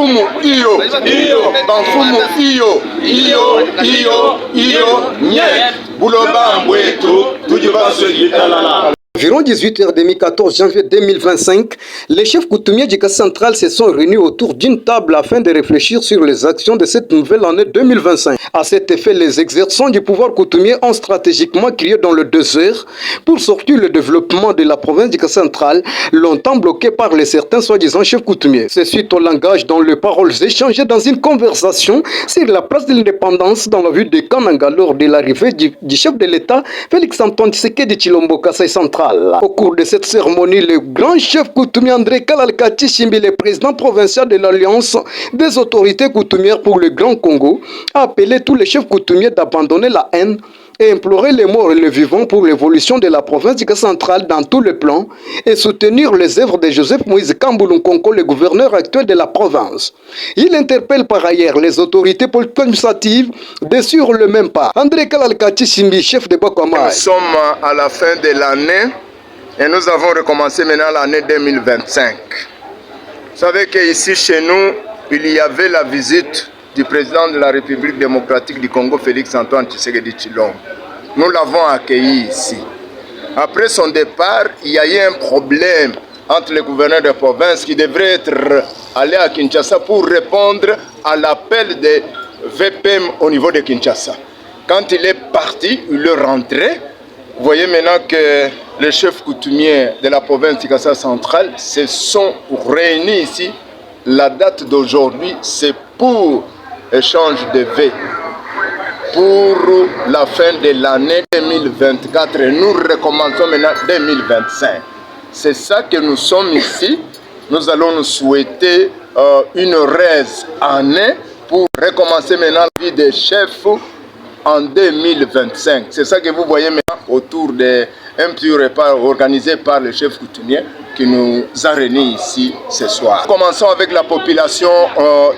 Banfumu iyo, Banfumu iyo, nye, Buloba mbwetu, tujibaswe jitalala. Environ 18h30, janvier 2025, les chefs coutumiers du Kassai central se sont réunis autour d'une table afin de réfléchir sur les actions de cette nouvelle année 2025. À cet effet, les exerçants du pouvoir coutumier ont stratégiquement crié dans le désert pour sortir le développement de la province du Kassai central, longtemps bloqué par les certains soi-disant chefs coutumiers. C'est suite au langage dont les paroles échangées dans une conversation sur la place de l'indépendance dans la ville de Kananga lors de l'arrivée du chef de l'État, Félix-Antoine Tshisekedi Tshilombo, Kassai central. Au cours de cette cérémonie, le grand chef coutumier André Kalalkati Shimbi, le président provincial de l'Alliance des autorités coutumières pour le Grand Congo, a appelé tous les chefs coutumiers d'abandonner la haine et implorer les morts et les vivants pour l'évolution de la province du Kassai central dans tous les plans et soutenir les œuvres de Joseph Moïse Kamboulounkonko, le gouverneur actuel de la province. Il interpelle par ailleurs les autorités politiques administratives de suivre le même pas. André Kalalkati Shimbi, chef de Bakwama. Nous sommes à la fin de l'année et nous avons recommencé maintenant l'année 2025. Vous savez qu'ici chez nous, il y avait la visite du président de la République démocratique du Congo, Félix-Antoine Tshisekedi Tshilombo. Nous l'avons accueilli ici. Après son départ, il y a eu un problème entre les gouverneurs de province qui devraient être allés à Kinshasa pour répondre à l'appel des VPM au niveau de Kinshasa. Quand il est parti, il est rentré. Vous voyez maintenant que les chefs coutumiers de la province du Kassai central se sont réunis ici. La date d'aujourd'hui, c'est pour échange de vœux pour la fin de l'année 2024 et nous recommençons maintenant 2025. C'est ça que nous sommes ici. Nous allons nous souhaiter une heureuse année pour recommencer maintenant la vie des chefs en 2025. C'est ça que vous voyez maintenant autour d'un petit repas organisé par le chef coutumier qui nous a réunis ici ce soir. Commençons avec la population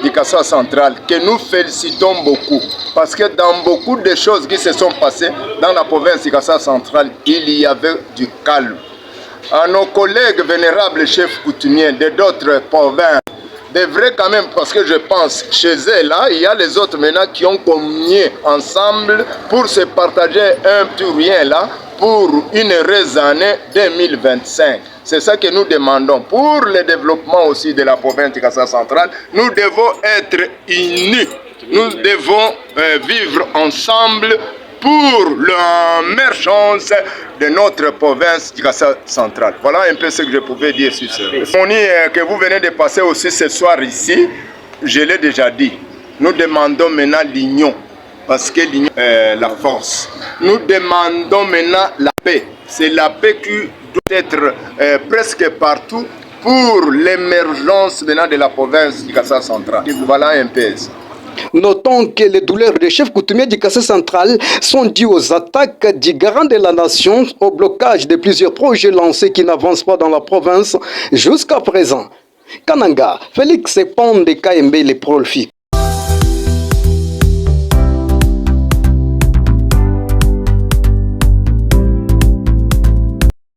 du Kassai central que nous félicitons beaucoup parce que dans beaucoup de choses qui se sont passées dans la province du Kassai central, il y avait du calme. À nos collègues vénérables chefs coutumiers de d'autres provinces, devrait quand même, parce que je pense chez eux là, il y a les autres maintenant qui ont communié ensemble pour se partager un petit rien là pour une heureuse année 2025. C'est ça que nous demandons. Pour le développement aussi de la province du Kassai central, nous devons être unis. Nous devons vivre ensemble pour la meilleure chance de notre province du Kassai central. Voilà un peu ce que je pouvais dire sur ce. L'harmonie que vous venez de passer aussi ce soir ici, je l'ai déjà dit. Nous demandons maintenant l'union, parce que l'union est la force. Nous demandons maintenant la paix. C'est la paix qui doit être presque partout pour l'émergence maintenant de la province du Kassai central. Voilà un peu ça. Notons que les douleurs des chefs coutumiers du Kassai central sont dues aux attaques du garant de la nation, au blocage de plusieurs projets lancés qui n'avancent pas dans la province jusqu'à présent. Kananga, Félix Pond de KMB, les Prolfi.